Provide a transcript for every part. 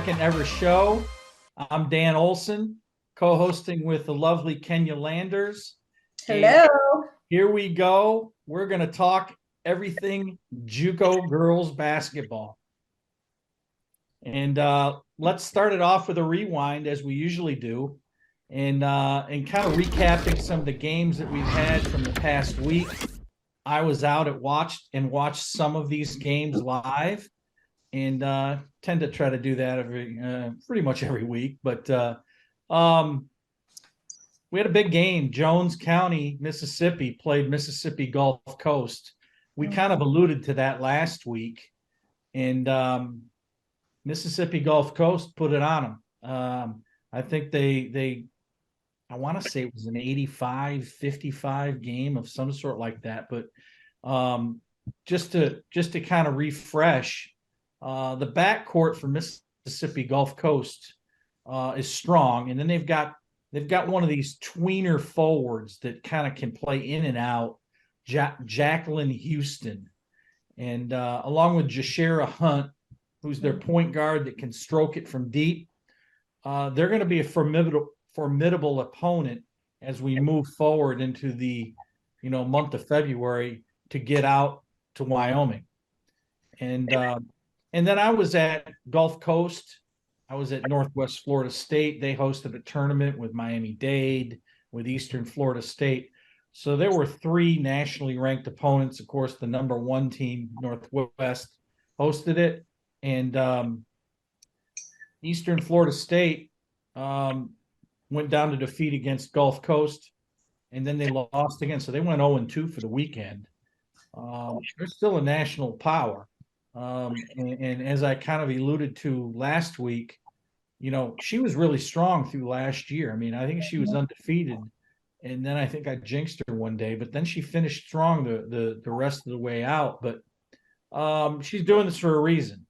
second ever show. I'm Dan Olson, co-hosting with the lovely Kenya Landers. Hello. And here we go. We're going to talk everything JUCO girls basketball. And let's start it off with a rewind, as we usually do, and kind of recapping some of the games that we've had from the past week. I was out at watched some of these games live, and tend to try to do that pretty much every week. But we had a big game. Jones County, Mississippi played Mississippi Gulf Coast. We kind of alluded to that last week, and Mississippi Gulf Coast put it on them. I think I want to say it was an 85-55 game of some sort like that. But just to kind of refresh, the backcourt for Mississippi Gulf Coast is strong, and then they've got one of these tweener forwards that kind of can play in and out, Jacqueline Houston, and along with Jashera Hunt, who's their point guard that can stroke it from deep. They're going to be a formidable opponent as we move forward into the month of February to get out to Wyoming. And then I was at Gulf Coast. I was at Northwest Florida State. They hosted a tournament with Miami-Dade, with Eastern Florida State. So there were three nationally ranked opponents. Of course, the number one team, Northwest, hosted it. And Eastern Florida State went down to defeat against Gulf Coast, and then they lost again. So they went 0-2 for the weekend. They're still a national power. And as I kind of alluded to last week, she was really strong through last year. I mean, I think she was undefeated, and then I think I jinxed her one day, but then she finished strong the rest of the way out. But she's doing this for a reason.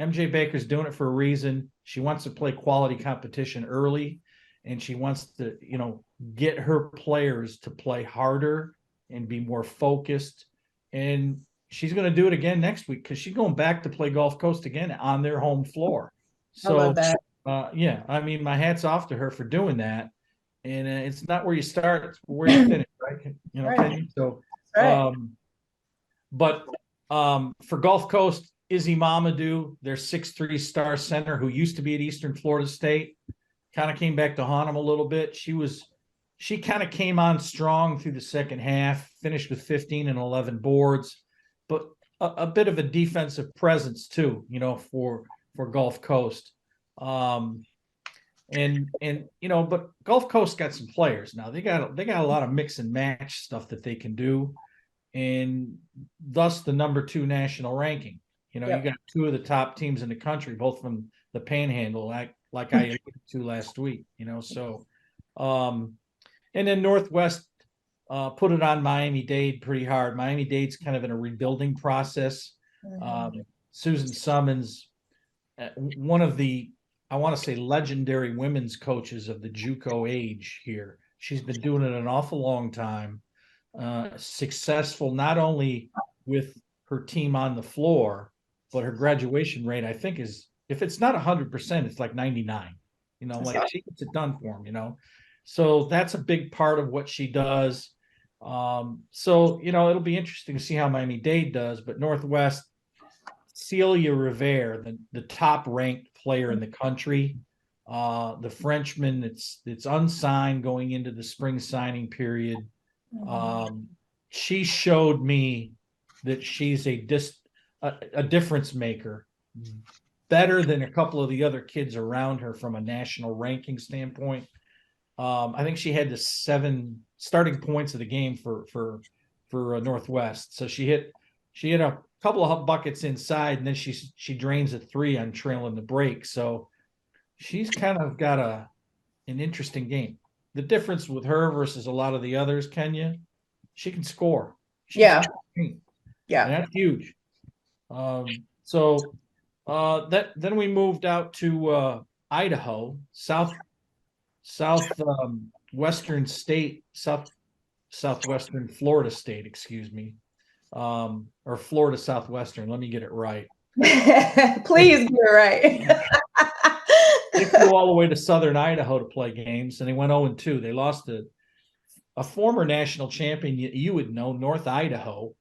MJ Baker's doing it for a reason. She wants to play quality competition early, and she wants to, get her players to play harder and be more focused. And she's going to do it again next week because she's going back to play Gulf Coast again on their home floor. So, I love that. I mean, my hat's off to her for doing that. And it's not where you start, it's where you finish, right? Right. So, Right. But for Gulf Coast, Izzy Mamadou, their 6'3" star center who used to be at Eastern Florida State, kind of came back to haunt them a little bit. She kind of came on strong through the second half, finished with 15 and 11 boards, but a bit of a defensive presence too, for Gulf Coast. But Gulf Coast got some players now. They got a lot of mix and match stuff that they can do, and thus the number 2 national ranking. Yep. You got two of the top teams in the country, both from the Panhandle, like I alluded to last week. So, and then Northwest put it on Miami-Dade pretty hard. Miami-Dade's kind of in a rebuilding process. Susan Summons, one of the, I want to say, legendary women's coaches of the JUCO age here. She's been doing it an awful long time. Successful not only with her team on the floor, but her graduation rate, I think, is, if it's not 100%, it's like 99. Like she gets it done for them. So that's a big part of what she does. So it'll be interesting to see how Miami-Dade does. But Northwest, Celia Rivera, the top ranked player in the country, the Frenchman, it's unsigned going into the spring signing period. She showed me that she's a difference maker, better than a couple of the other kids around her from a national ranking standpoint. I think she had the 7 starting points of the game for Northwest. So she hit a couple of buckets inside, and then she drains a 3 on trailing the break. So she's kind of got an interesting game. The difference with her versus a lot of the others, Kenya, she can score. Yeah. And that's huge. Then we moved out to Idaho, southwestern Florida State, excuse me, or Florida Southwestern. Let me get it right. Please get it right. They flew all the way to Southern Idaho to play games, and they went 0-2. They lost to a former national champion you would know, North Idaho,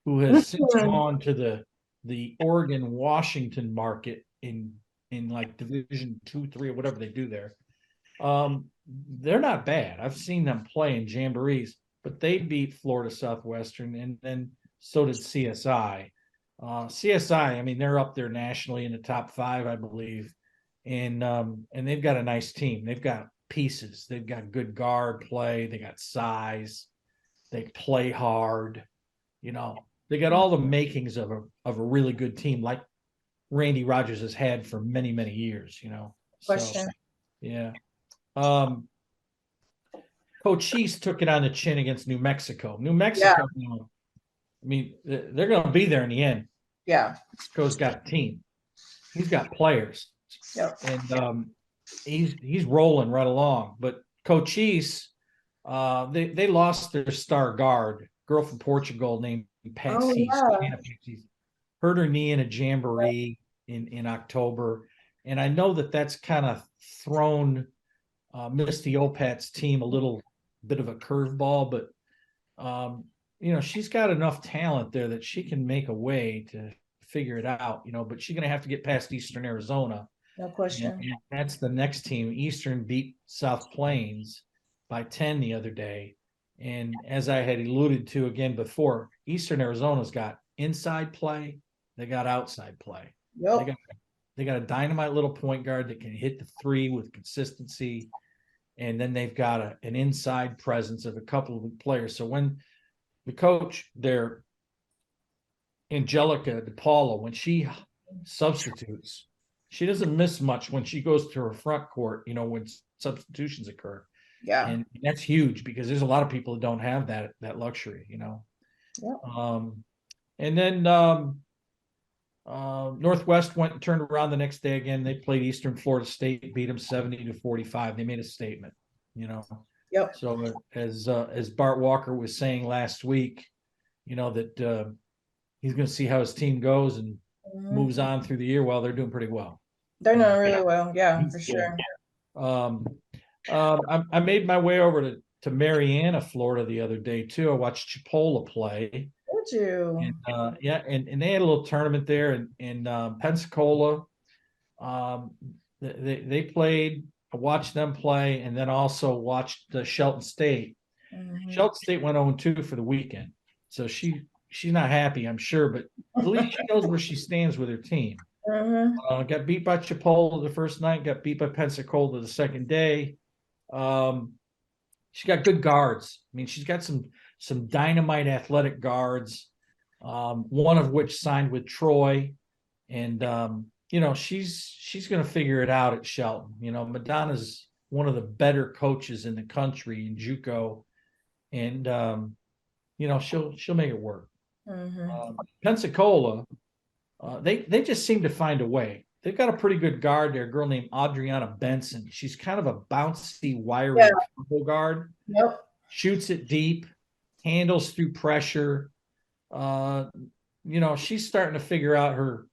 who has since gone to the Oregon Washington market in like Division 2, 3, or whatever they do there. They're not bad. I've seen them play in jamborees, but they beat Florida Southwestern, and then so did CSI. CSI, I mean, they're up there nationally in the top 5, I believe, and they've got a nice team. They've got pieces. They've got good guard play. They got size. They play hard. You know, they got all the makings of a really good team, like Randy Rogers has had for many, many years. You know, Question. So, yeah. Cochise took it on the chin against New Mexico. New Mexico, I mean, they're going to be there in the end. Yeah. Mexico's got a team. He's got players. Yep. And he's rolling right along. But Cochise, they lost their star guard, girl from Portugal named Patsy. Hurt her knee in a jamboree in October. And I know that's kind of thrown Misty Opat's team a little bit of a curveball, but you know, she's got enough talent there that she can make a way to figure it out, you know, but she's going to have to get past Eastern Arizona. No question. And that's the next team. Eastern beat South Plains by 10 the other day. And as I had alluded to again before, Eastern Arizona's got inside play. They got outside play. Yep. They got a dynamite little point guard that can hit the 3 with consistency. And then they've got an inside presence of a couple of players. So when the coach there, Angelica DePaula, when she substitutes, she doesn't miss much when she goes to her front court, you know, when substitutions occur. Yeah. And that's huge because there's a lot of people that don't have that luxury, you know. Yep. And then Northwest went and turned around the next day again. They played Eastern Florida State, beat them 70-45. They made a statement, you know. Yep. So as Bart Walker was saying last week, you know, that he's going to see how his team goes and moves on through the year. Well, they're doing pretty well. They're doing really well. Yeah, for sure. I made my way over to Marianna, Florida the other day too. I watched Chipola play. Did you? And, and they had a little tournament there in Pensacola. They played. I watched them play, and then also watched Shelton State. Shelton State went 0-2 for the weekend, so she's not happy, I'm sure, but at least she knows where she stands with her team. Got beat by Chipola the first night, got beat by Pensacola the second day. She got good guards. I mean, she's got some dynamite athletic guards, one of which signed with Troy. And, you know, she's going to figure it out at Shelton. You know, Madonna's one of the better coaches in the country in JUCO. And, you know, she'll make it work. Pensacola, they just seem to find a way. They've got a pretty good guard there, a girl named Adriana Benson. She's kind of a bouncy, wiry guard. Yep. Shoots it deep, handles through pressure. You know, she's starting to figure out her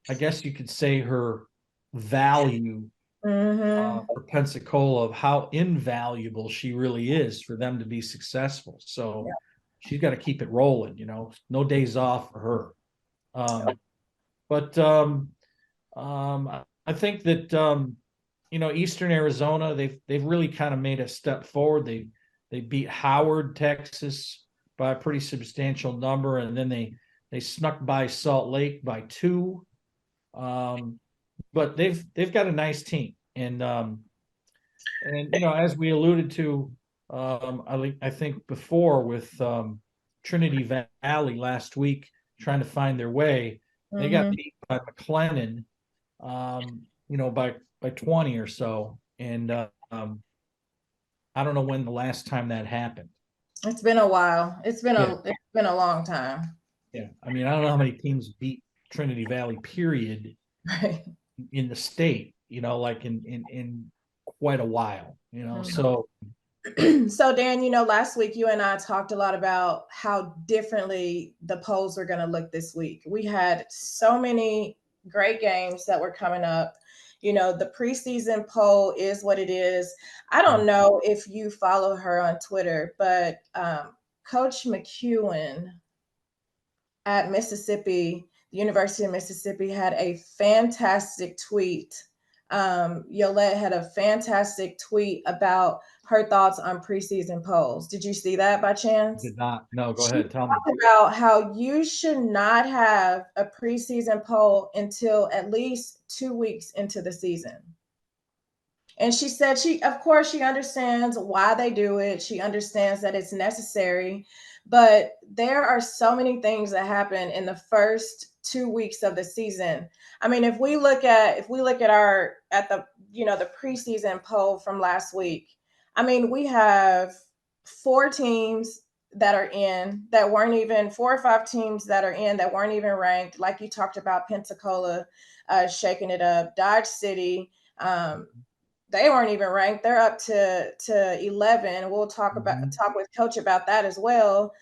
I guess you could say her value for Pensacola, of how invaluable she really is for them to be successful. So she's got to keep it rolling, you know, no days off for her. But I think that you know, Eastern Arizona, they've really kind of made a step forward. They beat Howard, Texas by a pretty substantial number, and then they snuck by Salt Lake by 2. But they've got a nice team, and you know, as we alluded to, I think before with Trinity Valley last week, trying to find their way, they got beat by McLennan, you know, by 20 or so, and I don't know when the last time that happened. It's been a while. It's been a long time. Yeah, I mean, I don't know how many teams beat Trinity Valley, period, in the state. You know, like in quite a while. You know, so. So Dan, you know, last week you and I talked a lot about how differently the polls are going to look this week. We had so many great games that were coming up. You know, the preseason poll is what it is. I don't know if you follow her on Twitter, but Coach McEwen at Mississippi, the University of Mississippi, had a fantastic tweet. Yolette had a fantastic tweet about her thoughts on preseason polls. Did you see that by chance? Did not. No, go She ahead. Tell me. talked about how you should not have a preseason poll until at least 2 weeks into the season. And she said of course, she understands why they do it. She understands that it's necessary, but there are so many things that happen in the first 2 weeks of the season. I mean, if we look at the the preseason poll from last week, I mean, we have 4 teams that are in that weren't even 4 or 5 teams that are in that weren't even ranked. Like you talked about, Pensacola shaking it up, Dodge City. They weren't even ranked. They're up to 11. We'll talk with Coach about that as well.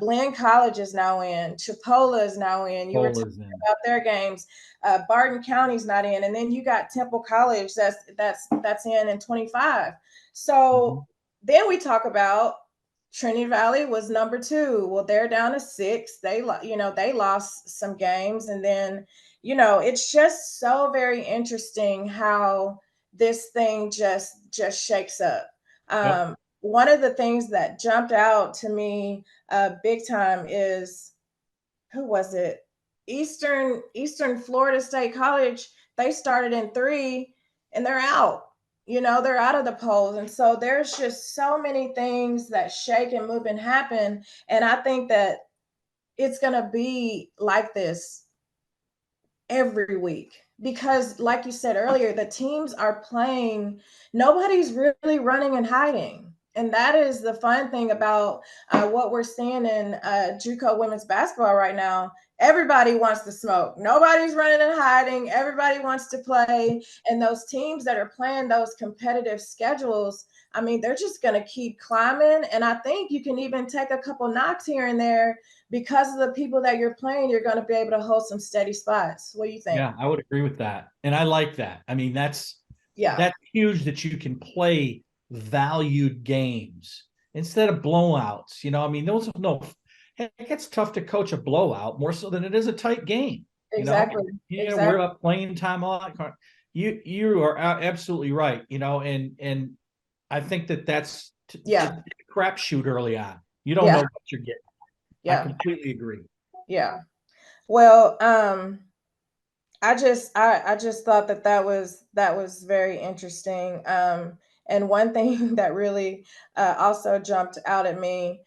Blinn College is now in. Chipola is now in. You were talking about their games. Barton County's not in, and then you got Temple College that's in 25. So then we talk about Trinity Valley was number 2. Well, they're down to 6. They lost some games, and then it's just so very interesting how this thing just shakes up. One of the things that jumped out to me big time is, who was it? Eastern Florida State College. They started in 3 and they're out. They're out of the polls. And so there's just so many things that shake and move and happen. And I think that it's going to be like this every week. Because like you said earlier, the teams are playing, nobody's really running and hiding. And that is the fun thing about what we're seeing in JUCO women's basketball right now. Everybody wants to smoke. Nobody's running and hiding. Everybody wants to play. And those teams that are playing those competitive schedules, I mean, they're just going to keep climbing. And I think you can even take a couple knocks here and there because of the people that you're playing. You're going to be able to hold some steady spots. What do you think? Yeah, I would agree with that. And I like that. I mean, that's huge that you can play valued games instead of blowouts. I mean, it gets tough to coach a blowout more so than it is a tight game. Exactly. Exactly. We're up playing time a lot. You are absolutely right. And I think that's a crapshoot early on. You don't know what you're getting. I completely agree. Yeah. Well, I just thought that was very interesting. And one thing that really also jumped out at me,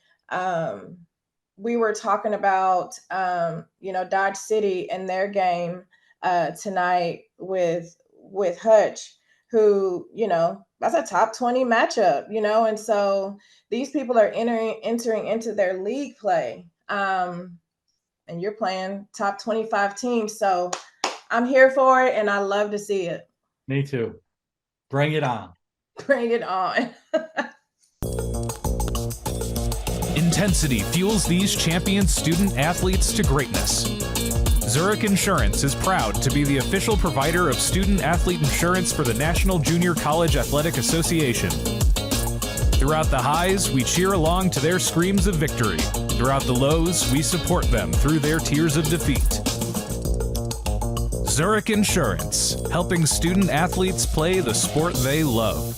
we were talking about Dodge City and their game tonight with Hutch, who that's a top 20 matchup, and so these people are entering into their league play, and you're playing top 25 teams. So I'm here for it, and I love to see it. Me too. Bring it on. Bring it on. Intensity fuels these champion student athletes to greatness. Zurich Insurance is proud to be the official provider of student athlete insurance for the National Junior College Athletic Association. Throughout the highs, we cheer along to their screams of victory. Throughout the lows, we support them through their tears of defeat. Zurich Insurance, helping student athletes play the sport they love.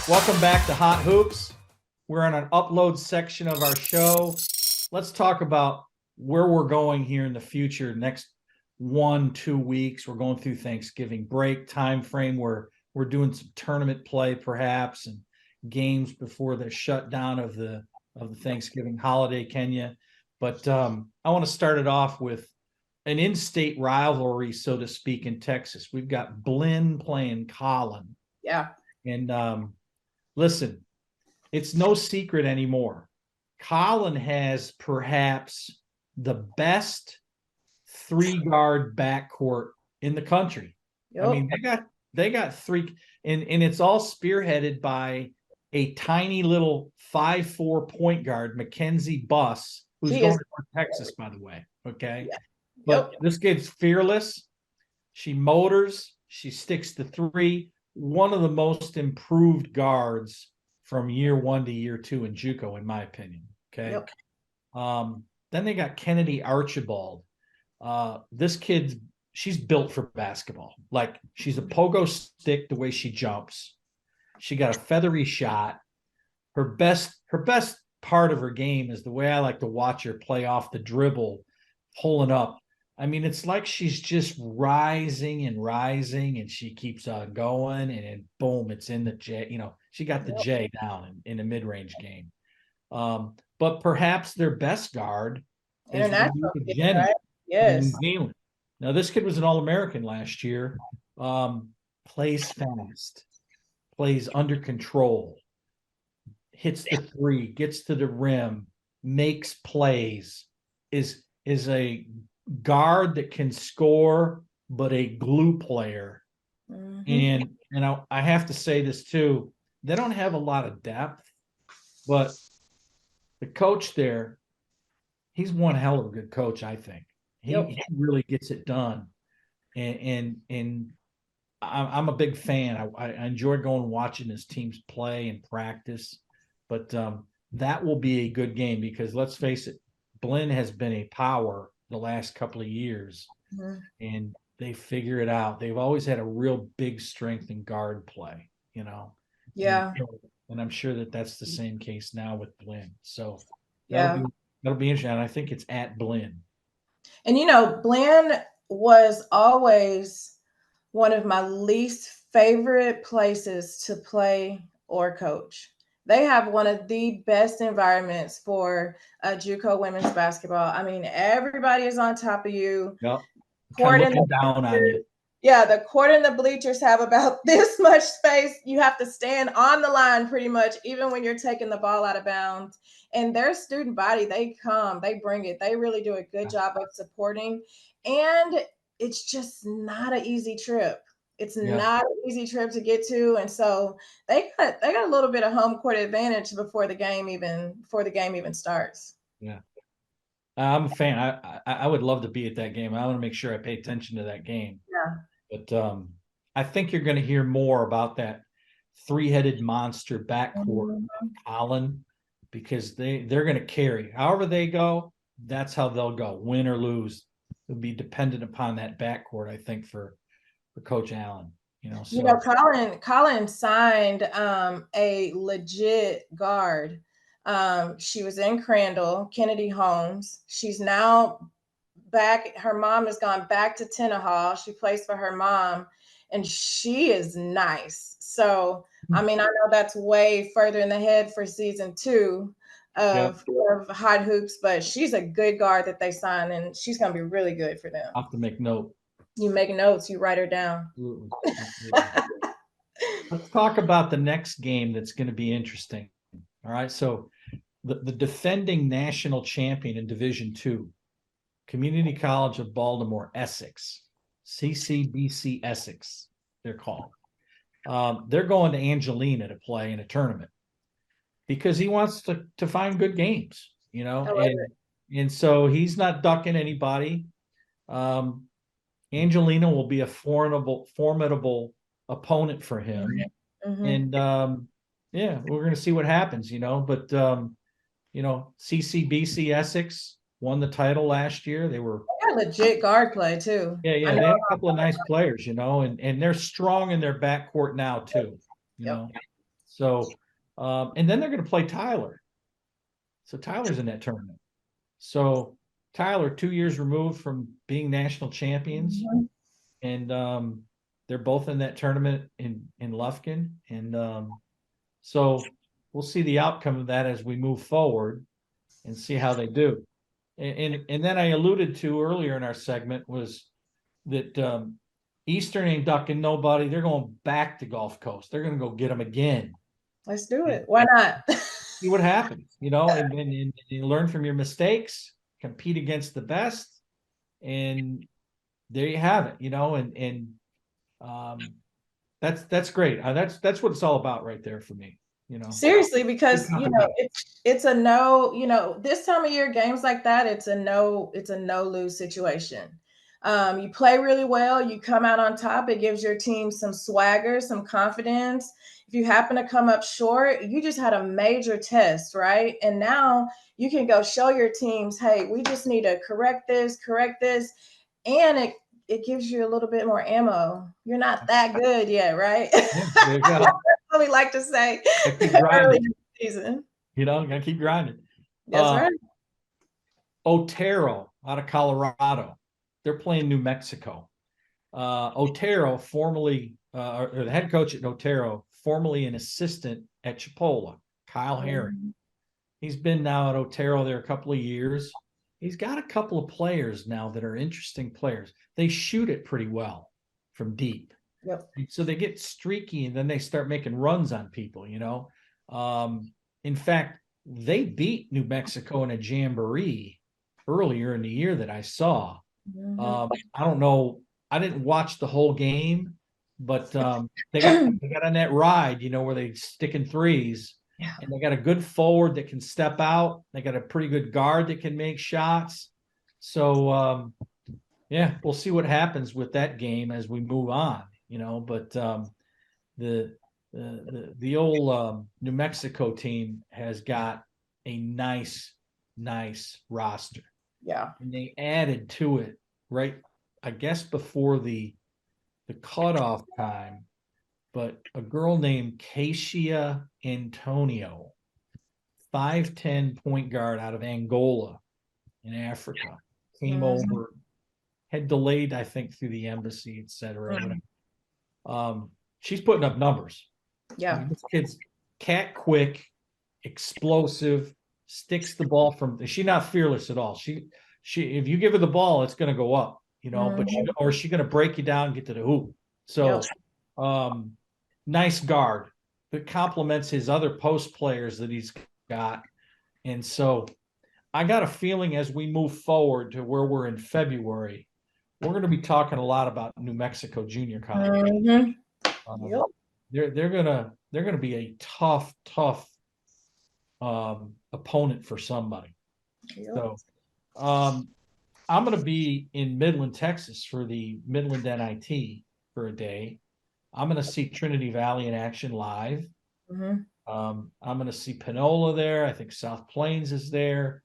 Welcome back to Hot Hoops. We're on an upload section of our show. Let's talk about where we're going here in the future. Next 1-2 weeks, we're going through Thanksgiving break time frame where we're doing some tournament play perhaps and games before the shutdown of the Thanksgiving holiday, Kenya. But I want to start it off with an in-state rivalry, so to speak, in Texas. We've got Blinn playing Collin. Yeah. And listen, it's no secret anymore. Collin has perhaps the best 3-guard backcourt in the country. Yep. I mean, they got 3, and it's all spearheaded by a tiny little 5'4" point guard, Mackenzie Buss, who's going to Texas, by the way. Okay. Yeah. But this kid's fearless. She motors. She sticks to 3. One of the most improved guards from year 1 to year 2 in JUCO, in my opinion. Okay. Yep. Then they got Kennedy Archibald. This kid, she's built for basketball. Like, she's a pogo stick the way she jumps. She got a feathery shot. Her best part of her game is the way I like to watch her play off the dribble, pulling up. I mean, it's like she's just rising, and she keeps on going, and then boom, it's in the J. You know, she got the J down in a mid-range game. But perhaps their best guard is International, Jenny, right? Yes. New Zealand. Now, this kid was an All-American last year. Plays fast, plays under control, hits the 3, gets to the rim, makes plays, is a guard that can score, but a glue player. Mm-hmm. And I have to say this too. They don't have a lot of depth, but the coach there, he's one hell of a good coach, I think. He really gets it done. And I'm a big fan. I enjoy going and watching his teams play and practice. But that will be a good game because let's face it, Blinn has been a power the last couple of years, and they figure it out. They've always had a real big strength in guard play, you know. Yeah. And I'm sure that that's the same case now with Blinn. So Yeah. that'll be interesting. And I think it's at Blinn. And you know, Blinn was always one of my least favorite places to play or coach. They have one of the best environments for JUCO women's basketball. I mean, everybody is on top of you. Yep. Court Kind of looking down on you. Yeah, the court and the bleachers have about this much space. You have to stand on the line pretty much, even when you're taking the ball out of bounds. And their student body, they come, they bring it. They really do a good job of supporting. And it's just not an easy trip. It's not an easy trip to get to. And so they got a little bit of home court advantage before the game even starts. Yeah. I'm a fan. I would love to be at that game. I want to make sure I pay attention to that game. Yeah. But I think you're going to hear more about that 3-headed monster backcourt of Collin, because they're going to carry. However they go, that's how they'll go. Win or lose, it'll be dependent upon that backcourt, I think, for Coach Allen. You know, Collin signed a legit guard. She was in Crandall, Kennedy Holmes. She's now back. Her mom has gone back to Tenaha. She plays for her mom, and she is nice. So, I mean, I know that's way further in the head for season 2 of Hot Hoops, but she's a good guard that they signed, and she's going to be really good for them. I'll have to make note. You make notes, you write her down. Absolutely. Let's talk about the next game that's going to be interesting. All right. So the defending national champion in Division II, Community College of Baltimore, Essex, CCBC Essex, they're called. They're going to Angelina to play in a tournament because he wants to find good games, you know, and so he's not ducking anybody. Angelina will be a formidable opponent for him. And we're going to see what happens, you know, but CCBC Essex won the title last year. They were legit guard play too. Yeah. They have a couple of nice players, you know, and they're strong in their backcourt now too, you know. So And then they're going to play Tyler. So Tyler's in that tournament. So Tyler, 2 years removed from being national champions, and they're both in that tournament in Lufkin. And so we'll see the outcome of that as we move forward and see how they do. And then I alluded to earlier in our segment was that Eastern ain't ducking nobody. They're going back to Gulf Coast. They're going to go get them again. Let's do it. Why not? See what happens, and you learn from your mistakes, compete against the best, and there you have it, that's great. That's what it's all about right there for me, Seriously, because it's a no, this time of year, games like that, it's a no lose situation. You play really well, you come out on top, it gives your team some swagger, some confidence. If you happen to come up short, you just had a major test, right? And now you can go show your teams, hey, we just need to correct this, and it gives you a little bit more ammo. You're not that good yet, right? Yeah, there you go. That's what we like to say early in the season. Gotta keep grinding. That's right. Otero out of Colorado. They're playing New Mexico. Otero, formerly or the head coach at Otero, formerly an assistant at Chipola, Kyle Herring. He's been now at Otero there a couple of years. He's got a couple of players now that are interesting players. They shoot it pretty well from deep. Yep. So they get streaky and then they start making runs on people, In fact, they beat New Mexico in a jamboree earlier in the year that I saw. I don't know. I didn't watch the whole game, but they got on that ride, where they stick in threes. Yeah. And they got a good forward that can step out. They got a pretty good guard that can make shots. So, we'll see what happens with that game as we move on, But the old New Mexico team has got a nice roster. Yeah. And they added to it right, I guess, before the cutoff time. But a girl named Keishia Antonio, 5'10" point guard out of Angola in Africa, came over, had delayed, I think, through the embassy, et cetera. She's putting up numbers. Yeah. I mean, this kid's cat quick, explosive, sticks the ball she's not fearless at all. She if you give her the ball, it's going to go up, but she's going to break you down and get to the hoop. So, nice guard that complements his other post players that he's got. And so I got a feeling as we move forward to where we're in February, we're going to be talking a lot about New Mexico Junior College. They're gonna be a tough opponent for somebody. So I'm going to be in Midland, Texas for the Midland NIT for a day. I'm going to see Trinity Valley in action live. I'm going to see Panola there. I think South Plains is there.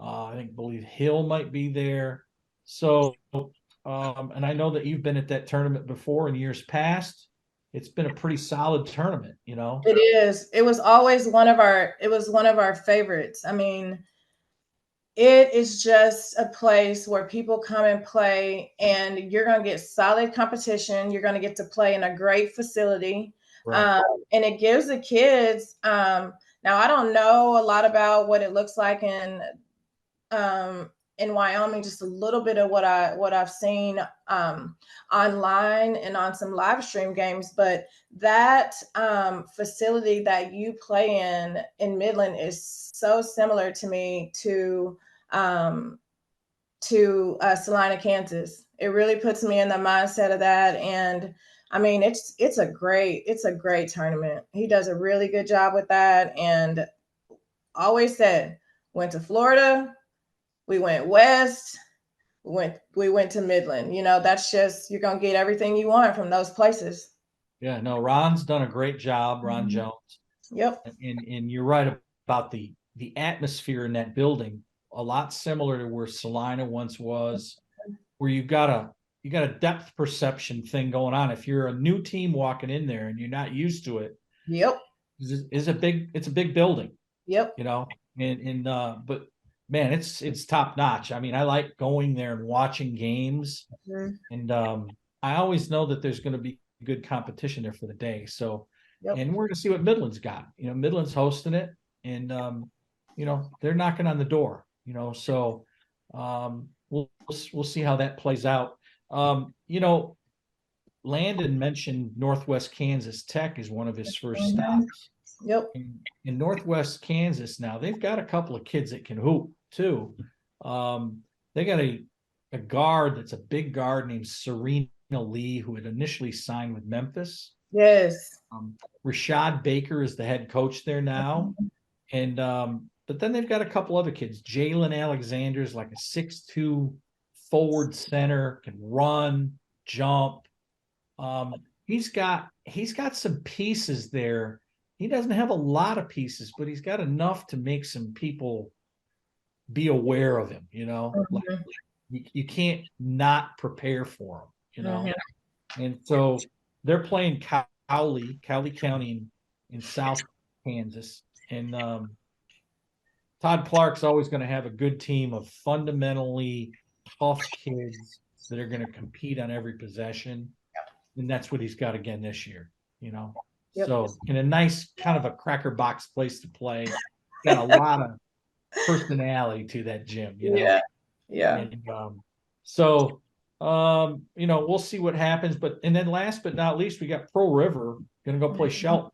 I believe Hill might be there. So, and I know that you've been at that tournament before in years past. It's been a pretty solid tournament, It is. It was always one of our favorites. I mean, it is just a place where people come and play, and you're going to get solid competition. You're going to get to play in a great facility. Right. And it gives the kids, now I don't know a lot about what it looks like in Wyoming, just a little bit of what I've seen online and on some live stream games, but that facility that you play in Midland is so similar to me to Salina, Kansas. It really puts me in the mindset of that. And I mean, it's a great tournament. He does a really good job with that. And always said, went to Florida, we went west, we went to Midland. That's just, you're gonna get everything you want from those places. Yeah, no, Ron's done a great job, Ron Jones. Yep. And you're right about the atmosphere in that building, a lot similar to where Salina once was, where you got a depth perception thing going on. If you're a new team walking in there and you're not used to it, yep, is it's a big building, Yep. you know, but man, it's top notch. I mean, I like going there and watching games, Mhm. and I always know that there's going to be good competition there for the day. So, Yep. and we're going to see what Midland's got. You know, Midland's hosting it, and you know, they're knocking on the door. You know, so we'll see how that plays out. You know, Landon mentioned Northwest Kansas Tech is one of his first Mhm. stops. Yep. In Northwest Kansas now, they've got a couple of kids that can hoop too. They got a guard that's a big guard named Serena Lee, who had initially signed with Memphis. Yes. Rashad Baker is the head coach there now. And but then they've got a couple other kids. Jalen Alexander is like a 6'2" forward center, can run, jump. He's got some pieces there. He doesn't have a lot of pieces, but he's got enough to make some people be aware of him, you know. Like Mhm. you can't not prepare for him, you know. Mhm. And so they're playing Cowley County in South Kansas. And Todd Clark's always going to have a good team of fundamentally tough kids that are going to compete on every possession. And that's what he's got again this year, you know. Yep. So in a nice kind of a cracker box place to play, got a lot of personality to that gym, you know. Yeah. Yeah. And so you know, we'll see what happens. But and then last but not least, we got Pearl River gonna go play Shelton.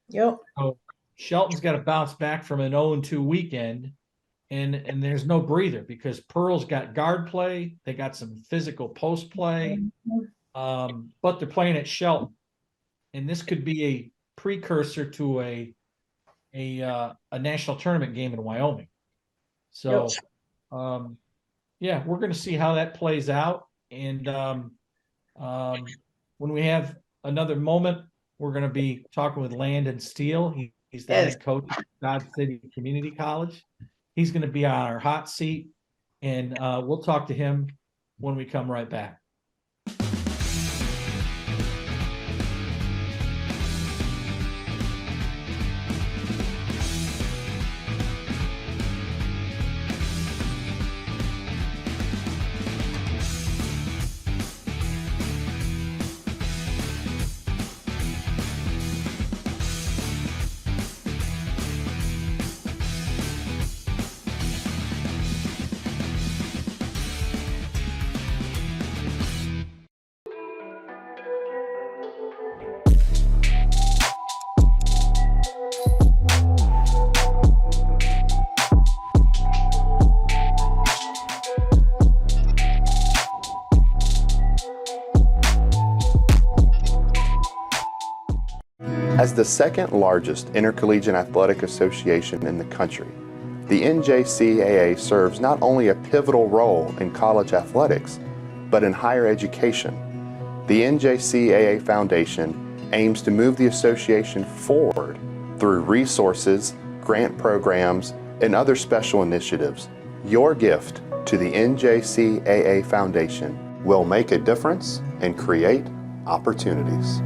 Yep. So Shelton's got to bounce back from an 0-2 weekend, and there's no breather because Pearl's got guard play, they got some physical post play, but they're playing at Shelton, and this could be a precursor to a national tournament game in Wyoming. So, yeah, we're going to see how that plays out, and when we have another moment, we're going to be talking with Landon Steele. He's the Yes. head coach at Dodge City Community College. He's going to be on our hot seat, and we'll talk to him when we come right back. As the second largest intercollegiate athletic association in the country, the NJCAA serves not only a pivotal role in college athletics, but in higher education. The NJCAA Foundation aims to move the association forward through resources, grant programs, and other special initiatives. Your gift to the NJCAA Foundation will make a difference and create opportunities.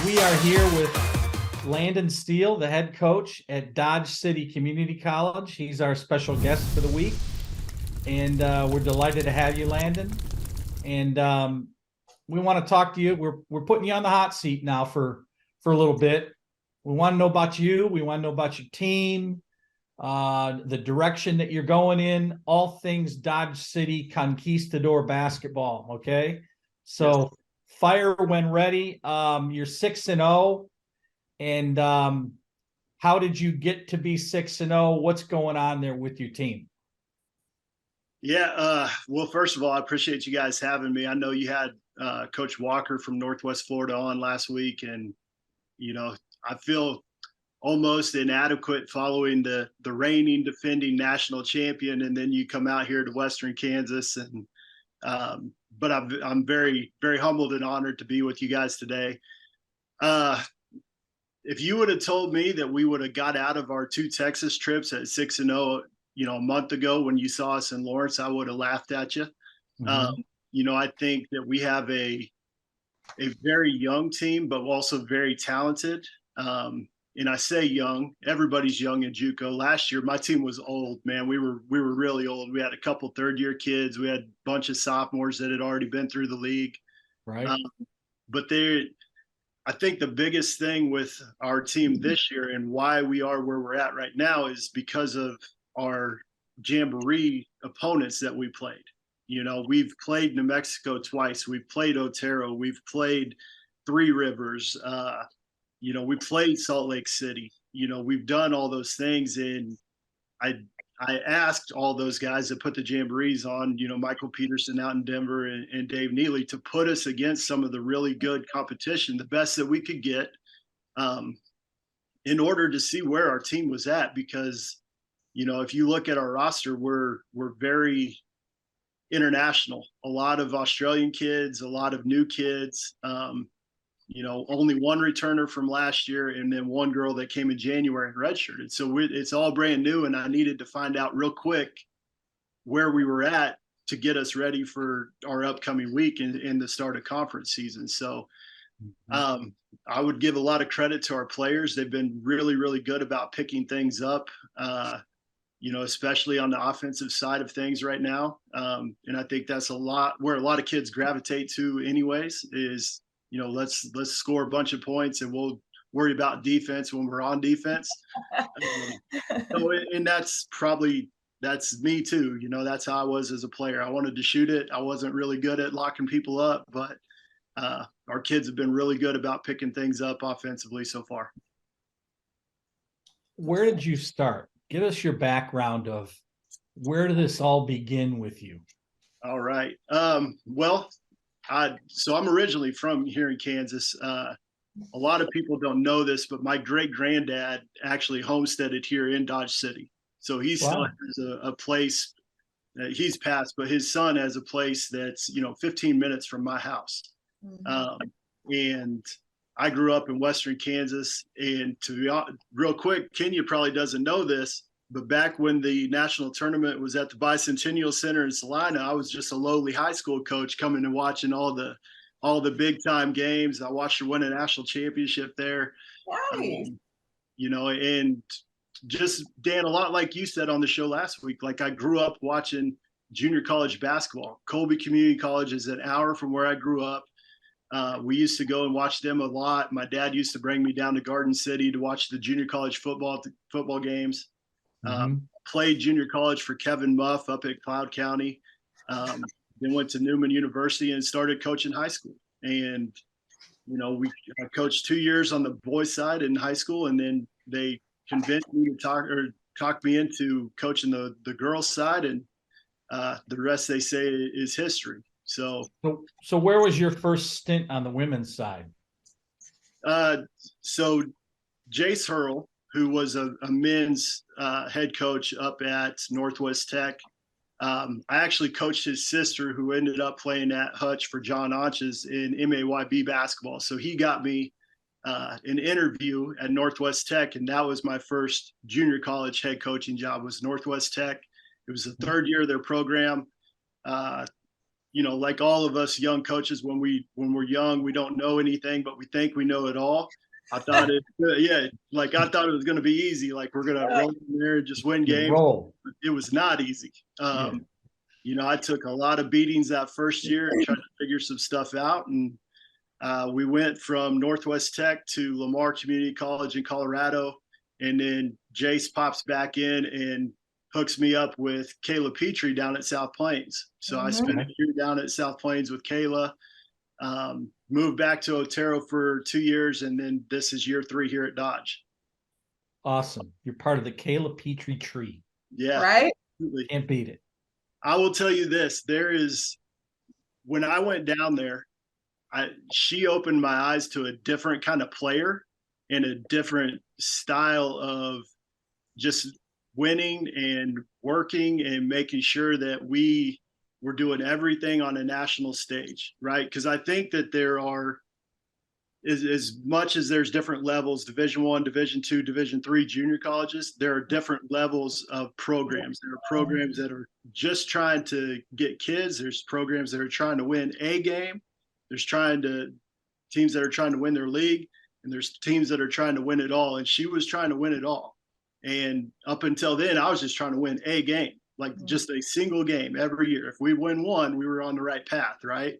We are here with Landon Steele, the head coach at Dodge City Community College. He's our special guest for the week, and we're delighted to have you, Landon. And we want to talk to you. We're putting you on the hot seat now for a little bit. We want to know about you. We want to know about your team, the direction that you're going in, all things Dodge City Conquistador basketball. Okay, so. Yes. Fire when ready. You're 6-0, and how did you get to be 6-0? What's going on there with your team? Yeah, well, first of all, I appreciate you guys having me. I know you had Coach Walker from Northwest Florida on last week, and you know, I feel almost inadequate following the reigning defending national champion, and then you come out here to Western Kansas, and but I'm very, very humbled and honored to be with you guys today. If you would have told me that we would have got out of our 2 Texas trips at 6-0, you know, a month ago when you saw us in Lawrence, I would have laughed at you. You know, I think that we have a a very young team, but also very talented. And I say young, everybody's young in JUCO. Last year, my team was old, man. We were really old. We had a couple third-year kids. We had a bunch of sophomores that had already been through the league. Right. But I think the biggest thing with our team this year and why we are where we're at right now is because of our Jamboree opponents that we played. You know, we've played New Mexico twice. We've played Otero. We've played Three Rivers. You know, we played Salt Lake City. You know, we've done all those things. And I asked all those guys that put the Jamborees on, you know, Michael Peterson out in Denver and Dave Neely, to put us against some of the really good competition, the best that we could get, in order to see where our team was at. Because, you know, if you look at our roster, we're very international. A lot of Australian kids, a lot of new kids. You know, only one returner from last year, and then one girl that came in January and redshirted. So it's all brand new, and I needed to find out real quick where we were at to get us ready for our upcoming week and the start of conference season. So I would give a lot of credit to our players. They've been really, really good about picking things up, you know, especially on the offensive side of things right now. And I think that's a lot where a lot of kids gravitate to anyways, is, you know, let's score a bunch of points and we'll worry about defense when we're on defense. So, and that's me too. You know, that's how I was as a player. I wanted to shoot it. I wasn't really good at locking people up, but our kids have been really good about picking things up offensively so far. Where did you start? Give us your background of where did this all begin with you? All right. Well, so I'm originally from here in Kansas. A lot of people don't know this, but my great granddad actually homesteaded here in Dodge City. So he still has a place. He's passed, but his son has a place that's, you know, 15 minutes from my house. And I grew up in Western Kansas. And to be honest, real quick, Kenya probably doesn't know this, but back when the national tournament was at the Bicentennial Center in Salina, I was just a lowly high school coach coming and watching all the big time games. I watched her win a national championship there. Nice. You know, and just, Dan, a lot like you said on the show last week, like I grew up watching junior college basketball. Colby Community College is an hour from where I grew up. We used to go and watch them a lot. My dad used to bring me down to Garden City to watch the junior college football games. Played junior college for Kevin Muff up at Cloud County. Then went to Newman University and started coaching high school. And, you know, I coached 2 years on the boys side in high school, and then they convinced me to talk me into coaching the girls side, and the rest, they say, is history. So where was your first stint on the women's side? So Jace Hurl, who was a men's head coach up at Northwest Tech. I actually coached his sister, who ended up playing at Hutch for John Onches in MAYB basketball. So he got me an interview at Northwest Tech, and that was my first junior college head coaching job, was Northwest Tech. It was the third year of their program. You know, like all of us young coaches, when we're young, we don't know anything, but we think we know it all. I thought I thought it was going to be easy. Like, we're going to roll in there and just win games. It was not easy. You know, I took a lot of beatings that first year and tried to figure some stuff out. And we went from Northwest Tech to Lamar Community College in Colorado. And then Jace pops back in and hooks me up with Kayla Petrie down at South Plains. So I spent a year down at South Plains with Kayla. Moved back to Otero for 2 years, and then this is year 3 here at Dodge. Awesome. You're part of the Kayla Petrie tree. Yeah. Right? Absolutely. Can't beat it. I will tell you this. When I went down there, she opened my eyes to a different kind of player and a different style of just winning and working and making sure that we're doing everything on a national stage, right? Because I think that there are, as much as there's different levels, Division I, Division II, Division III junior colleges, there are different levels of programs. There are programs that are just trying to get kids. There's programs that are trying to win a game. There's trying to teams that are trying to win their league, and there's teams that are trying to win it all. And she was trying to win it all. And up until then, I was just trying to win a game, like just a single game every year. If we win one, we were on the right path, right?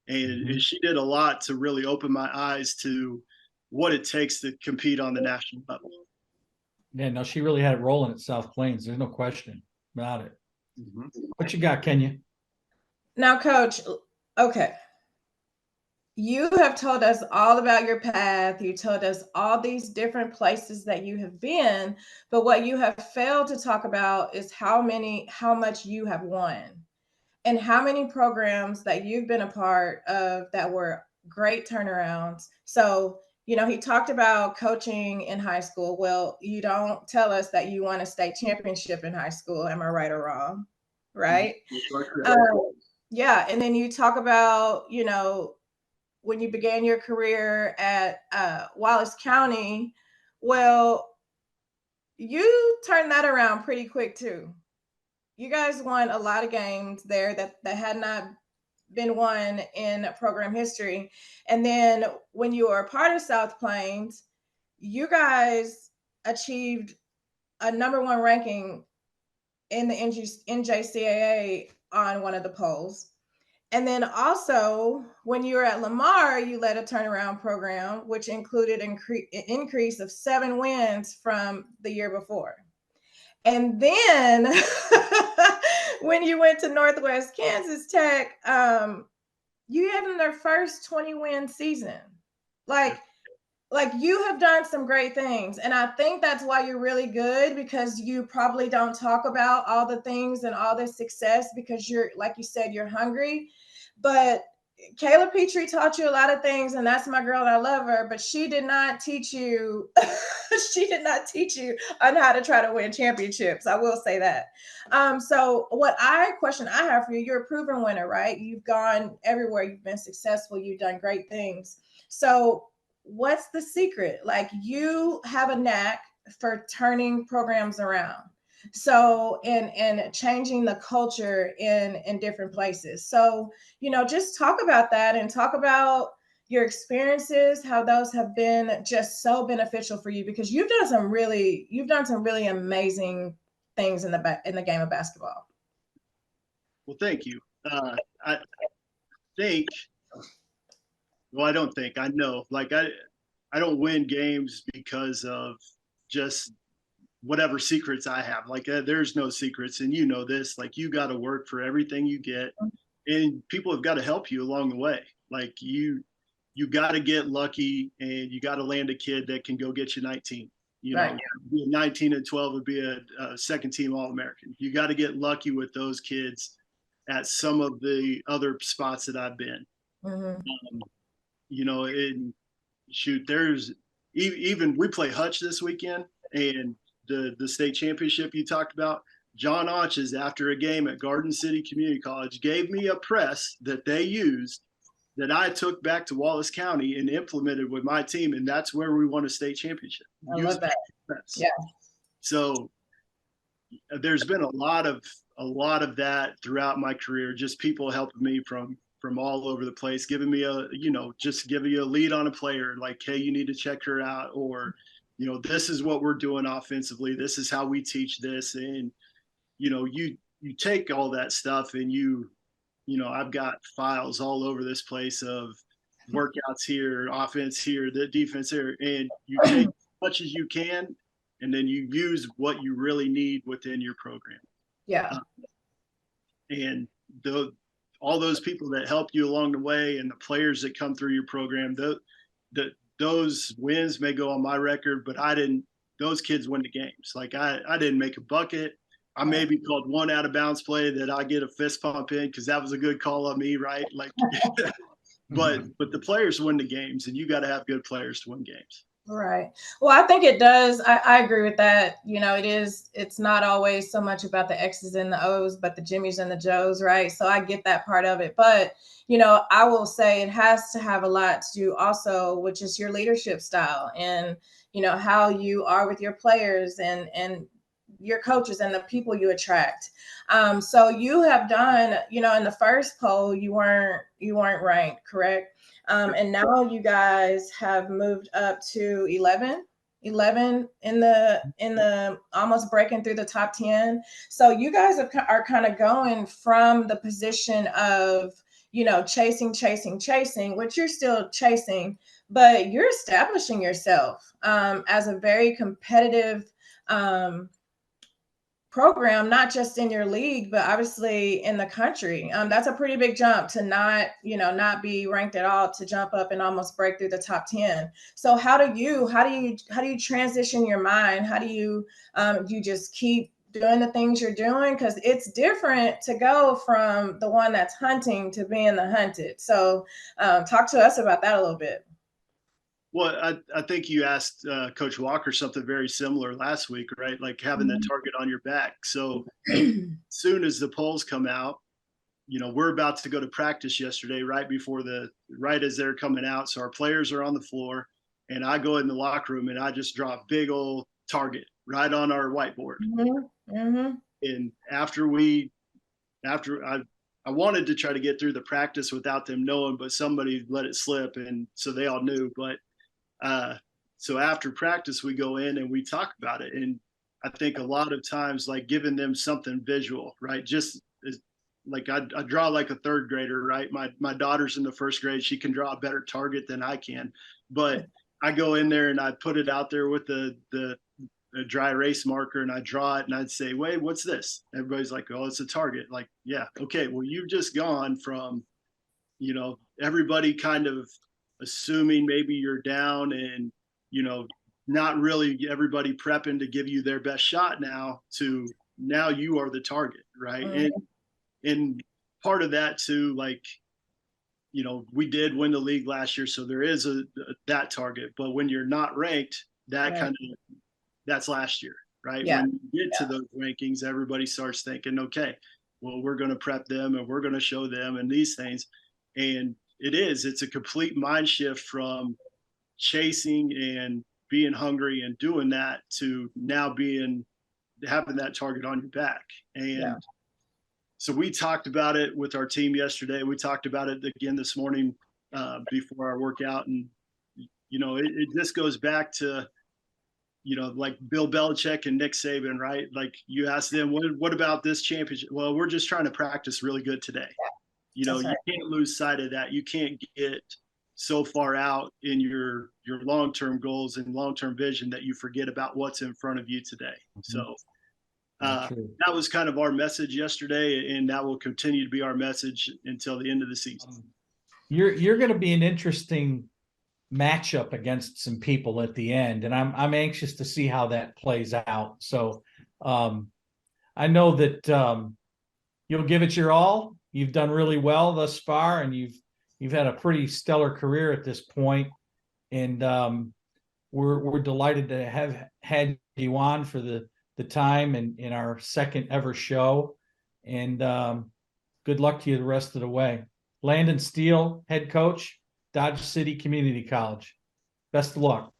And she did a lot to really open my eyes to what it takes to compete on the national level. Yeah, no, she really had it rolling at South Plains. There's no question about it. What you got, Kenya? Now, Coach, okay. You have told us all about your path. You told us all these different places that you have been, but what you have failed to talk about is how much you have won and how many programs that you've been a part of that were great turnarounds. So, he talked about coaching in high school. Well, you don't tell us that you won a state championship in high school. Am I right or wrong? Right? Yeah. And then you talk about, when you began your career at Wallace County, well, you turned that around pretty quick too. You guys won a lot of games there that had not been won in program history. And then when you were a part of South Plains, you guys achieved a #1 ranking in the NJCAA on one of the polls. And then also, when you were at Lamar, you led a turnaround program, which included an increase of 7 wins from the year before. And then when you went to Northwest Kansas Tech, you had in their first 20-win season. Like you have done some great things. And I think that's why you're really good, because you probably don't talk about all the things and all the success because you're, like you said, you're hungry. But Kayla Petrie taught you a lot of things, and that's my girl and I love her, but she did not teach you, she did not teach you on how to try to win championships. I will say that. So question I have for you, you're a proven winner, right? You've gone everywhere. You've been successful. You've done great things. So what's the secret? Like, you have a knack for turning programs around. So, and changing the culture in different places. So, just talk about that and talk about your experiences, how those have been just so beneficial for you, because you've done some really amazing things in the game of basketball. Well, thank you. I think, well, I don't think, I know, like I don't win games because of just whatever secrets I have. Like there's no secrets, and you know this. Like, you got to work for everything you get, and people have got to help you along the way. Like you got to get lucky, and you got to land a kid that can go get you 19. Right. Be 19 and 12 would be a second team All-American. You got to get lucky with those kids at some of the other spots that I've been. There's even we play Hutch this weekend, and the state championship you talked about, John Aunches, after a game at Garden City Community College, gave me a press that they used that I took back to Wallace County and implemented with my team, and that's where we won a state championship. I love that. Yeah. So there's been a lot of that throughout my career, just people helping me from all over the place, giving me just giving you a lead on a player, like, hey, you need to check her out, or this is what we're doing offensively, this is how we teach this. And you take all that stuff, and I've got files all over this place of workouts here, offense here, the defense here, and you take as much as you can, and then you use what you really need within your program. Yeah. And all those people that help you along the way, and the players that come through your program, those wins may go on my record, but those kids win the games. Like I didn't make a bucket. I maybe called one out of bounds play that I get a fist pump in because that was a good call on me, right? Like, but the players win the games, and you got to have good players to win games. Right. Well, I think it does. I agree with that. It's not always so much about the X's and the O's, but the Jimmys and the Joes, right? So I get that part of it. But, I will say it has to have a lot to do also with just your leadership style and, how you are with your players and your coaches and the people you attract. So you have done, you know, in the first poll, you weren't ranked, correct? And now you guys have moved up to 11 in the almost breaking through the top 10. So you guys are kind of going from the position of, you know, chasing, which you're still chasing, but you're establishing yourself as a very competitive program, not just in your league, but obviously in the country. That's a pretty big jump to not be ranked at all, to jump up and almost break through the top 10. So how do you transition your mind? How do you just keep doing the things you're doing? Because it's different to go from the one that's hunting to being the hunted. So talk to us about that a little bit. Well, I think you asked Coach Walker something very similar last week, right? Like having the target on your back. So soon as the polls come out, you know, we're about to go to practice yesterday, right as they're coming out. So our players are on the floor, and I go in the locker room and I just draw a big old target right on our whiteboard. Mm-hmm. Mm-hmm. And after I wanted to try to get through the practice without them knowing, but somebody let it slip, and so they all knew. But so after practice, we go in and we talk about it. And I think a lot of times, like giving them something visual, right? Just like I draw like a third grader, right? My daughter's in the first grade. She can draw a better target than I can, but I go in there and I put it out there with the dry erase marker, and I draw it, and I'd say, wait, what's this? Everybody's like, oh, it's a target. Like, yeah. Okay. Well, you've just gone from, you know, everybody kind of assuming maybe you're down, and, you know, not really everybody prepping to give you their best shot, now to now you are the target. Right. Mm-hmm. And part of that too, like, you know, we did win the league last year, so there is that target, but when you're not ranked, that right. kind of, that's last year, right? Yeah. When you get to those rankings, everybody starts thinking, okay, well, we're going to prep them and we're going to show them and these things. And it's a complete mind shift from chasing and being hungry and doing that to now having that target on your back. And so we talked about it with our team yesterday. We talked about it again this morning before our workout. And, you know, it just goes back to, you know, like Bill Belichick and Nick Saban, right? Like you ask them, what about this championship? Well, we're just trying to practice really good today. Yeah. You know, you can't lose sight of that. You can't get so far out in your long-term goals and long-term vision that you forget about what's in front of you today. Mm-hmm. So that was kind of our message yesterday, and that will continue to be our message until the end of the season. You're going to be an interesting matchup against some people at the end, and I'm anxious to see how that plays out. So I know that you'll give it your all. You've done really well thus far, and you've had a pretty stellar career at this point, and we're delighted to have had you on for the time and in our second ever show. And good luck to you the rest of the way. Landon Steele, head coach, Dodge City Community College. Best of luck.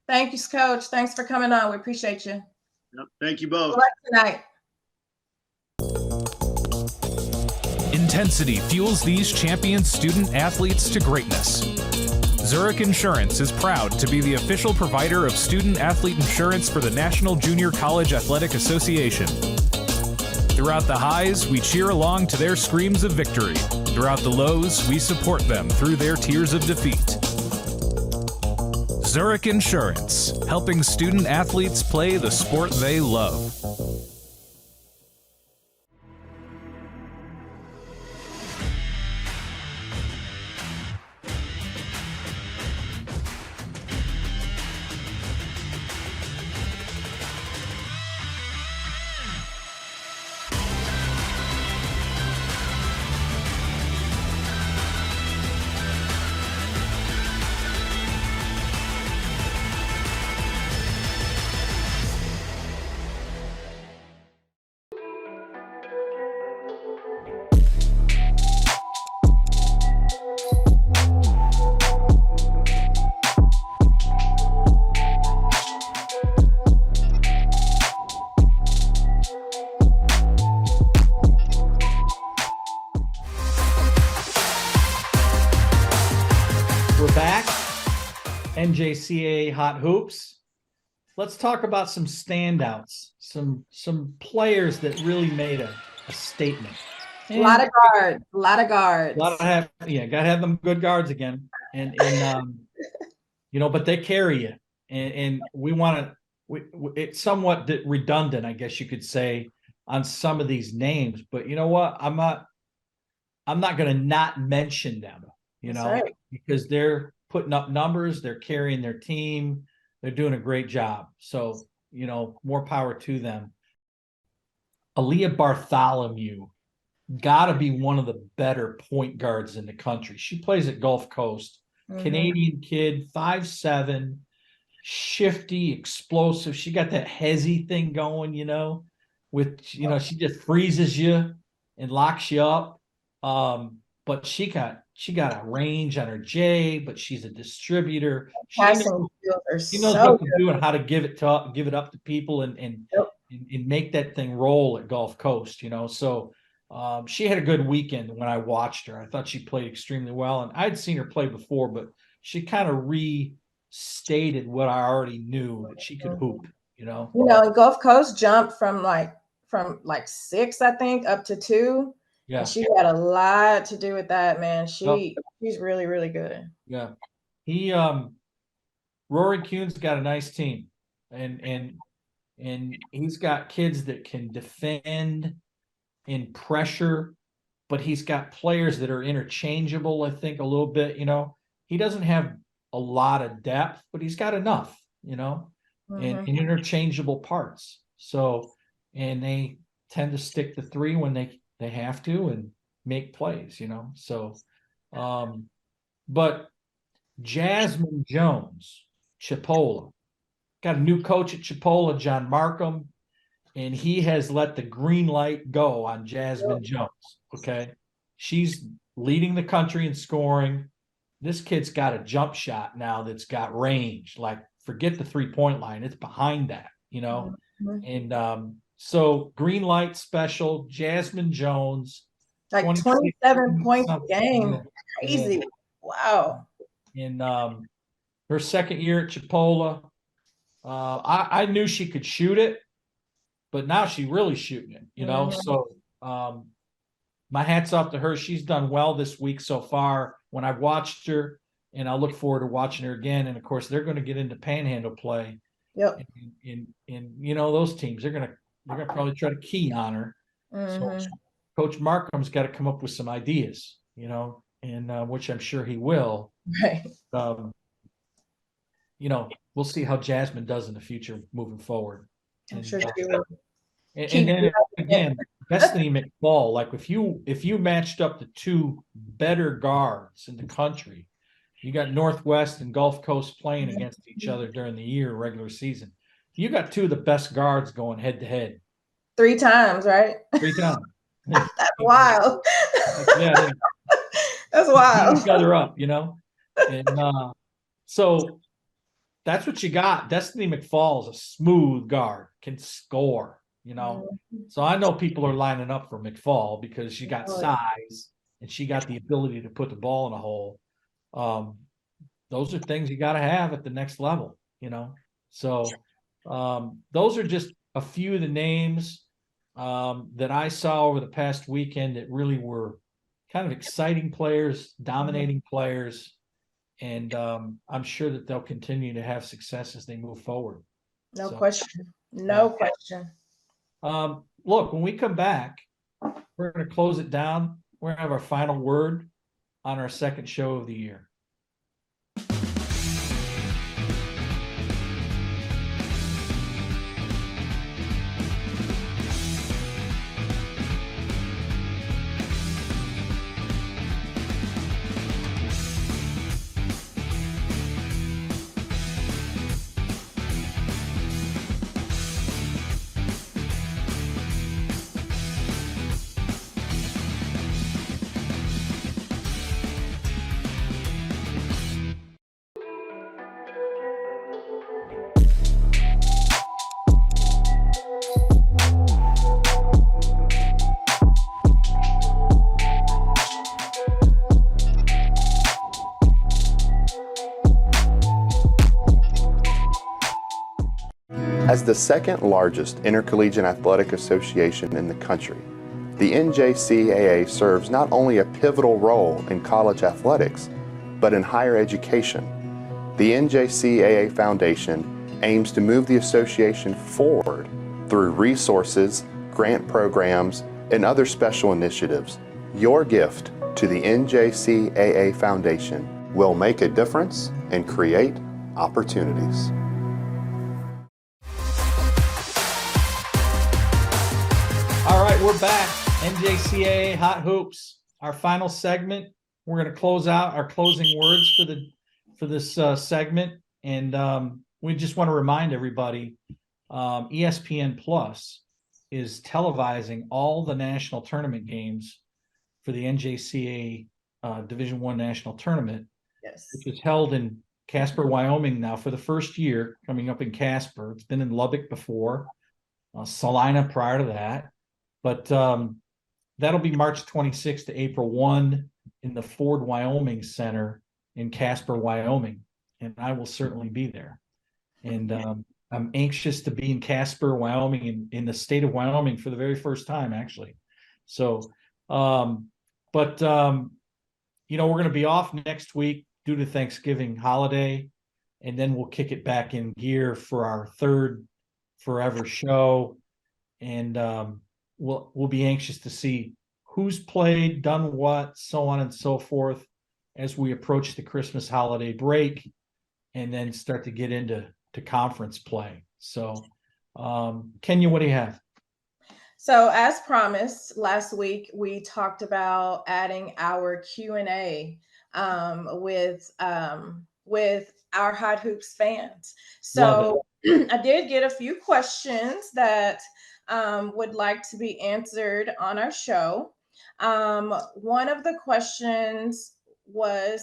Thank you, Coach. Thanks for coming on. We appreciate you. Yep. Thank you both. Good luck tonight. Intensity fuels these champion student athletes to greatness. Zurich Insurance is proud to be the official provider of student athlete insurance for the National Junior College Athletic Association. Throughout the highs, we cheer along to their screams of victory. Throughout the lows, we support them through their tears of defeat. Zurich Insurance, helping student athletes play the sport they love. NJCAA Hot Hoops. Let's talk about some standouts, some players that really made a statement. A lot of guards. A lot of guards. Gotta have them good guards again. And but they carry you. And we want to. It's somewhat redundant, I guess you could say, on some of these names. But you know what? I'm not going to not mention them. Right. Because they're putting up numbers, they're carrying their team, they're doing a great job. So, more power to them. Aaliyah Bartholomew got to be one of the better point guards in the country. She plays at Gulf Coast. Canadian kid, 5'7", shifty, explosive. She got that hezzy thing going, she just freezes you and locks you up. But she got a range on her J, but she's a distributor. She knows what to do and how to give it up to people and make that thing roll at Gulf Coast, So she had a good weekend when I watched her. I thought she played extremely well, and I'd seen her play before, but she kind of restated what I already knew, that she could hoop, Gulf Coast jumped from 6, I think, up to 2. Yeah. And she had a lot to do with that, man. She's really, really good. Yeah. Rory Kuhn's got a nice team, and he's got kids that can defend in pressure, but he's got players that are interchangeable, I think, a little bit. He doesn't have a lot of depth, but he's got enough, and interchangeable parts. So, and they tend to stick to 3 when they have to and make plays, So, but Jasmine Jones, Chipola, got a new coach at Chipola, John Markham, and he has let the green light go on Jasmine Jones. Okay. She's leading the country in scoring. This kid's got a jump shot now that's got range. Like, forget the 3-point line. It's behind that, And so green light special, Jasmine Jones. Like 27 points a game. Crazy. Yeah. Wow. In her second year at Chipola. I knew she could shoot it, but now she's really shooting it, So my hat's off to her. She's done well this week so far when I've watched her, and I look forward to watching her again. And of course, they're going to get into panhandle play. Yep. And those teams, they're going to probably try to key on her. So Coach Markham's got to come up with some ideas, and which I'm sure he will. Right. We'll see how Jasmine does in the future moving forward. I'm sure she will. And then again, Destiny McFall, like if you matched up the 2 better guards in the country, you got Northwest and Gulf Coast playing against each other during the year, regular season. You got 2 of the best guards going head to head. 3 times, right? 3 times. That's wild. Yeah. That's wild. Each other up, And so that's what you got. Destiny McFall is a smooth guard, can score, So I know people are lining up for McFall because she got size and she got the ability to put the ball in a hole. Those are things you got to have at the next level, So those are just a few of the names that I saw over the past weekend that really were kind of exciting players, dominating players. And I'm sure that they'll continue to have success as they move forward. No question. Look, when we come back, we're going to close it down. We're going to have our final word on our second show of the year. As the second largest intercollegiate athletic association in the country, the NJCAA serves not only a pivotal role in college athletics, but in higher education. The NJCAA Foundation aims to move the association forward through resources, grant programs, and other special initiatives. Your gift to the NJCAA Foundation will make a difference and create opportunities. All right, we're back. NJCAA Hot Hoops. Our final segment. We're going to close out our closing words for this segment, and we just want to remind everybody, ESPN Plus is televising all the national tournament games for the NJCAA Division I National Tournament, Yes. which is held in Casper, Wyoming now for the first year, coming up in Casper. It's been in Lubbock before, Salina prior to that. But that'll be March 26th to April 1 in the Ford Wyoming Center in Casper, Wyoming. And I will certainly be there. And I'm anxious to be in Casper, Wyoming, in the state of Wyoming for the very first time, actually. So, we're going to be off next week due to Thanksgiving holiday. And then we'll kick it back in gear for our third forever show. And we'll be anxious to see who's played, done what, so on and so forth as we approach the Christmas holiday break and then start to get into conference play. So, Kenya, what do you have? So as promised, last week we talked about adding our Q&A with our Hot Hoops fans. So I did get a few questions that would like to be answered on our show. One of the questions was,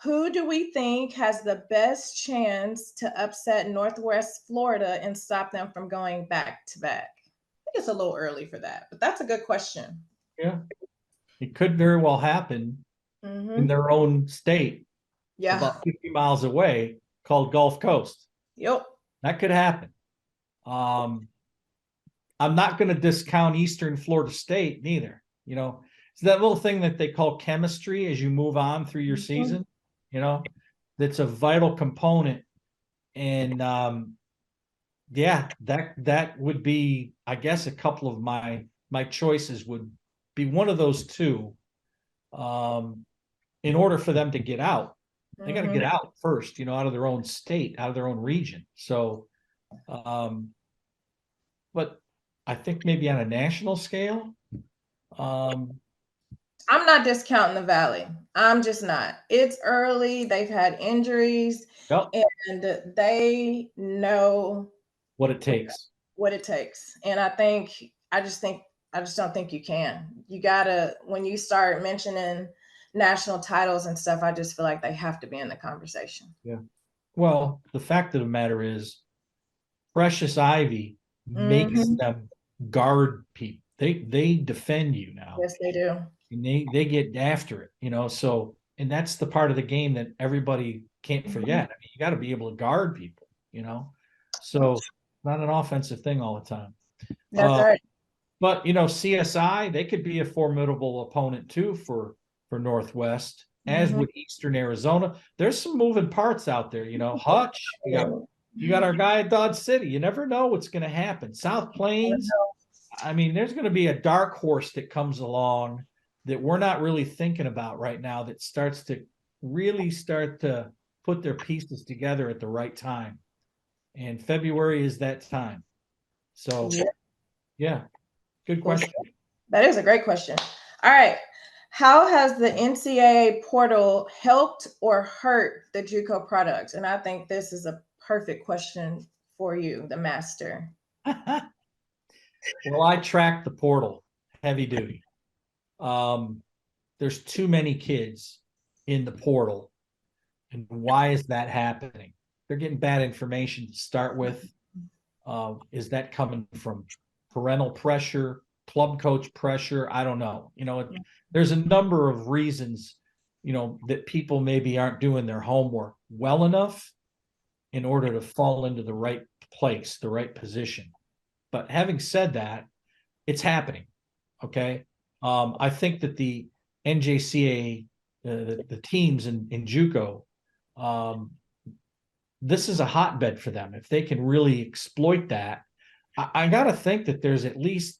who do we think has the best chance to upset Northwest Florida and stop them from going back to back? I think it's a little early for that, but that's a good question. Yeah, it could very well happen in their own state, Yeah. about 50 miles away, called Gulf Coast. Yep. That could happen. I'm not going to discount Eastern Florida State neither. You know, it's that little thing that they call chemistry as you move on through your season, you know, that's a vital component. And that would be, I guess, a couple of my choices would be one of those two. In order for them to get out, they got to get out first, you know, out of their own state, out of their own region. So, but I think maybe on a national scale, I'm not discounting the Valley. I'm just not. It's early. They've had injuries, and they know what it takes. And I just don't think you can. You gotta, when you start mentioning national titles and stuff, I just feel like they have to be in the conversation. Yeah. Well, the fact of the matter is, Precious Ivy makes them guard people. They defend you now. Yes, they do. And they get after it, you know. So, and that's the part of the game that everybody can't forget. I mean, you got to be able to guard people, you know. So, not an offensive thing all the time. That's right. But you know, CSI, they could be a formidable opponent too for Northwest, as would Eastern Arizona. There's some moving parts out there, you know. Hutch, you got our guy at Dodge City. You never know what's going to happen. South Plains, I mean, there's going to be a dark horse that comes along that we're not really thinking about right now that starts to put their pieces together at the right time. And February is that time. So, yeah, good question. That is a great question. All right. How has the NCAA portal helped or hurt the JUCO products? And I think this is a perfect question for you, the master. Well, I track the portal heavy duty. There's too many kids in the portal. And why is that happening? They're getting bad information to start with. Is that coming from parental pressure, club coach pressure? I don't know. You know, there's a number of reasons, you know, that people maybe aren't doing their homework well enough in order to fall into the right place, the right position. But having said that, it's happening. Okay. I think that the NJCAA, the teams in JUCO, this is a hotbed for them. If they can really exploit that, I got to think that there's at least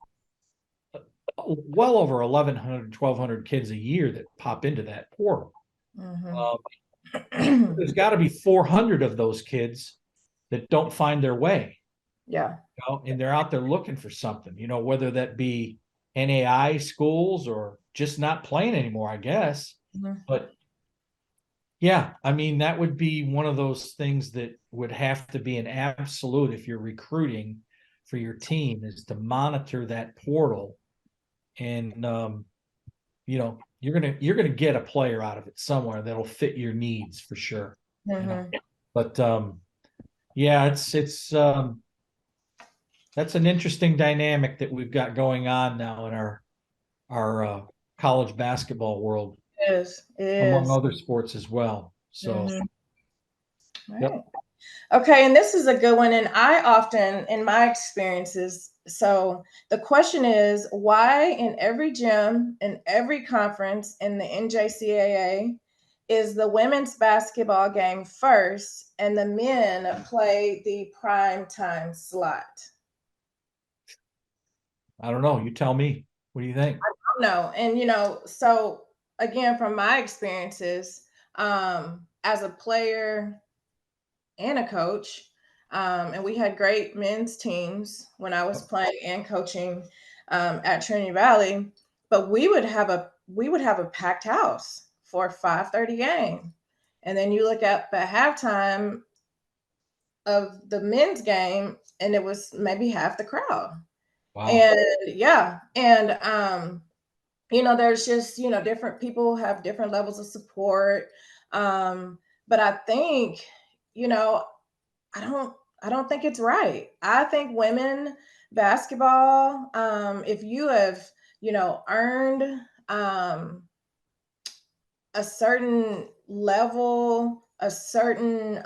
well over 1,100, 1,200 kids a year that pop into that portal. There's got to be 400 of those kids that don't find their way. Yeah. You know, and they're out there looking for something, you know, whether that be NAI schools or just not playing anymore, I guess. But yeah, I mean, that would be one of those things that would have to be an absolute if you're recruiting for your team, is to monitor that portal. And you know, you're gonna get a player out of it somewhere that'll fit your needs for sure. You know? But yeah, it's that's an interesting dynamic that we've got going on now in our college basketball world, It among is. other sports as well. So, Right. Okay, and this is a good one. And I often, in my experiences, so the question is, why in every gym, in every conference in the NJCAA, is the women's basketball game first and the men play the prime time slot? I don't know. You tell me. What do you think? No, and so again, from my experiences, as a player and a coach, and we had great men's teams when I was playing and coaching at Trinity Valley. But we would have a packed house for a 5:30 game, and then you look at the halftime of the men's game, and it was maybe half the crowd. Wow. And yeah, and there's just different people have different levels of support. But I think you know I don't think it's right. I think women basketball, if you have, earned a certain level, a certain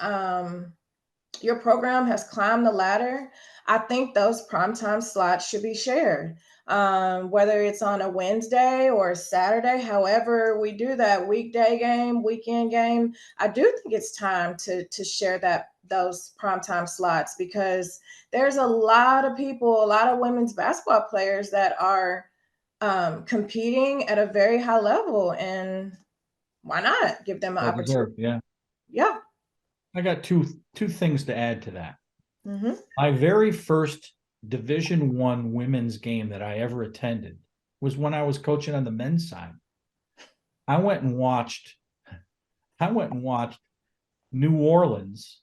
your program has climbed the ladder, I think those primetime slots should be shared. Whether it's on a Wednesday or a Saturday, however we do that weekday game, weekend game, I do think it's time to share those primetime slots, because there's a lot of people, a lot of women's basketball players that are competing at a very high level, and why not give them an Well opportunity? deserved, yeah. Yeah. I got two things to add to that. Mm-hmm. My very first Division I women's game that I ever attended was when I was coaching on the men's side. I went and watched New Orleans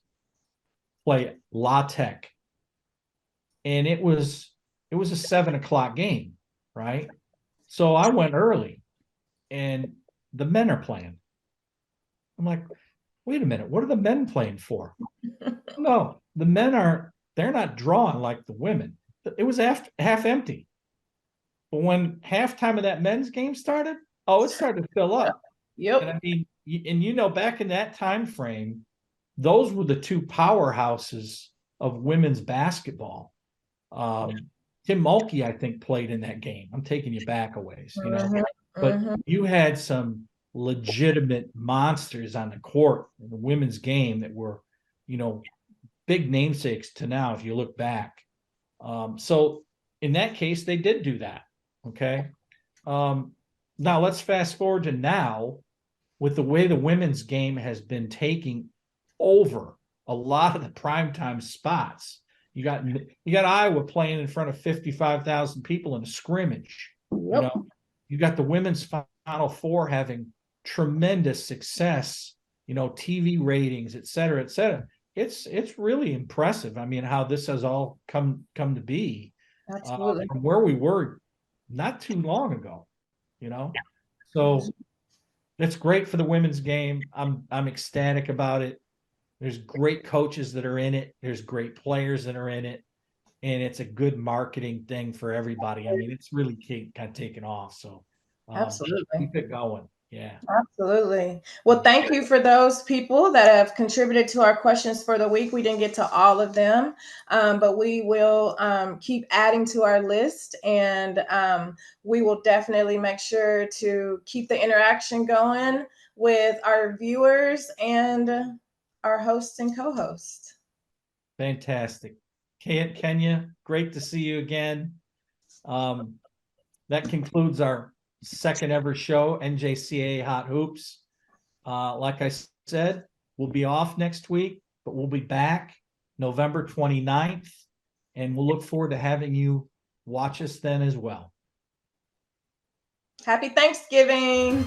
play La Tech, and it was a 7:00 game, right? So I went early, and the men are playing. I'm like, wait a minute, what are the men playing for? No, the men they're not drawing like the women. It was half empty. But when halftime of that men's game started, it started to fill up. Yep. And I mean, back in that time frame, those were the two powerhouses of women's basketball. Tim Mulkey, I think, played in that game. I'm taking you back a ways, but you had some legitimate monsters on the court in the women's game that were, big namesakes to now, if you look back. So in that case, they did do that. Okay. Now let's fast forward to now, with the way the women's game has been taking over a lot of the primetime spots. You got Iowa playing in front of 55,000 people in a scrimmage. Yep. You got the women's Final Four having tremendous success, TV ratings, et cetera, et cetera. It's really impressive. I mean, how this has all come to be. Absolutely. From where we were not too long ago, So it's great for the women's game. I'm ecstatic about it. There's great coaches that are in it. There's great players that are in it. And it's a good marketing thing for everybody. I mean, it's really kind of taken off. So Absolutely. keep it going. Yeah. Absolutely. Well, thank you for those people that have contributed to our questions for the week. We didn't get to all of them, but we will keep adding to our list, and we will definitely make sure to keep the interaction going with our viewers and our hosts and co-hosts. Fantastic. Kenya, great to see you again. That concludes our second ever show, NJCAA Hot Hoops. Like I said, we'll be off next week, but we'll be back November 29th, and we'll look forward to having you watch us then as well. Happy Thanksgiving.